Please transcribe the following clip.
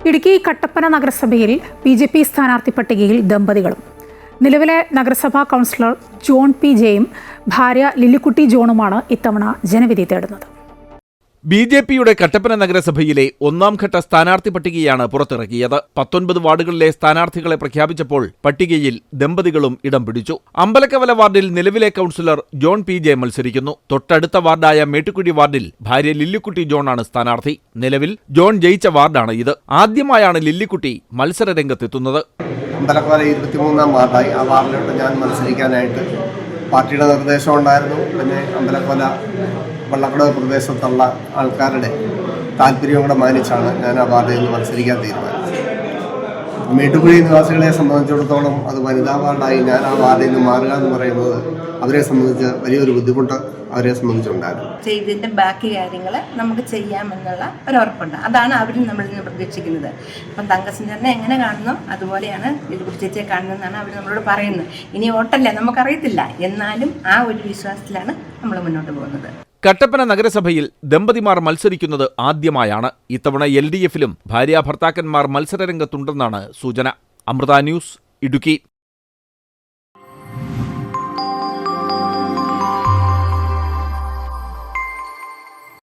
ഇടുക്കി കട്ടപ്പന നഗരസഭയിൽ ബി.ജെ.പി. സ്ഥാനാർത്ഥി പട്ടികയിൽ ദമ്പതികളും. നിലവിലെ നഗരസഭാ കൗൺസിലർ ജോൺ പി ജെയും ഭാര്യ ലില്ലിക്കുട്ടി ജോണുമാണ് ഇത്തവണ ജനവിധി തേടുന്നത്. ബി.ജെ.പിയുടെ കട്ടപ്പന നഗരസഭയിലെ ഒന്നാം ഘട്ട സ്ഥാനാർത്ഥി പട്ടികയാണ് പുറത്തിറക്കിയത്. 19 വാർഡുകളിലെ സ്ഥാനാർത്ഥികളെ പ്രഖ്യാപിച്ചപ്പോൾ പട്ടികയിൽ ദമ്പതികളും ഇടം പിടിച്ചു. അമ്പലക്കവല വാർഡിൽ നിലവിലെ കൗൺസിലർ ജോൺ പി ജെ മത്സരിക്കുന്നു. തൊട്ടടുത്ത വാർഡായ മേട്ടുക്കുഴി വാർഡിൽ ഭാര്യ ലില്ലിക്കുട്ടി ജോണാണ് സ്ഥാനാർത്ഥി. നിലവിൽ ജോൺ ജയിച്ച വാർഡാണ് ഇത്. ആദ്യമായാണ് ലില്ലിക്കുട്ടി മത്സര രംഗത്തെത്തുന്നത്. അമ്പലക്കവല 23-ാം വാർഡായി. ആ വാർഡിലോട്ട് ഞാൻ മത്സരിക്കാനായിട്ട് പാർട്ടിയുടെ നിർദ്ദേശം ഉണ്ടായിരുന്നു. പിന്നെ അമ്പലക്കവല വള്ളക്കടവ് പ്രദേശത്തുള്ള ആൾക്കാരുടെ താല്പര്യം കൂടെ മാനിച്ചാണ് ഞാൻ ആ വാർഡിൽ നിന്ന് മത്സരിക്കാൻ തീരുമാനിച്ചത്. മേട്ടുകുഴി നിവാസികളെ സംബന്ധിച്ചിടത്തോളം അത് വനിതാ വാർഡായി ഞാൻ ആ വാർഡിൽ നിന്ന് മാറുക എന്ന് പറയുന്നത് അവരെ സംബന്ധിച്ച് വലിയൊരു ബുദ്ധിമുട്ട് അവരെ സംബന്ധിച്ചുണ്ടായിരുന്നു. ചെയ്തതിൻ്റെ ബാക്കി കാര്യങ്ങൾ നമുക്ക് ചെയ്യാമെന്നുള്ള ഒരു ഉറപ്പുണ്ട്. അതാണ് അവരും നമ്മളിൽ നിന്ന് പ്രതീക്ഷിക്കുന്നത്. അപ്പം തങ്കസഞ്ചാരനെ എങ്ങനെ കാണുന്നു അതുപോലെയാണ് ലില്ലിക്കുട്ടി ചേച്ചിയെ കാണുന്നതെന്നാണ് അവർ നമ്മളോട് പറയുന്നത്. ഇനി വോട്ടല്ലേ നമുക്കറിയത്തില്ല, എന്നാലും ആ ഒരു വിശ്വാസത്തിലാണ് നമ്മൾ മുന്നോട്ട് പോകുന്നത്. കട്ടപ്പന നഗരസഭയിൽ ദമ്പതിമാർ മത്സരിക്കുന്നത് ആദ്യമായാണ്. ഇത്തവണ LDF-ലും ഭാര്യാ ഭർത്താക്കന്മാർ മത്സരരംഗത്തുണ്ടെന്നാണ് സൂചന. അമൃത ന്യൂസ്, ഇടുക്കി.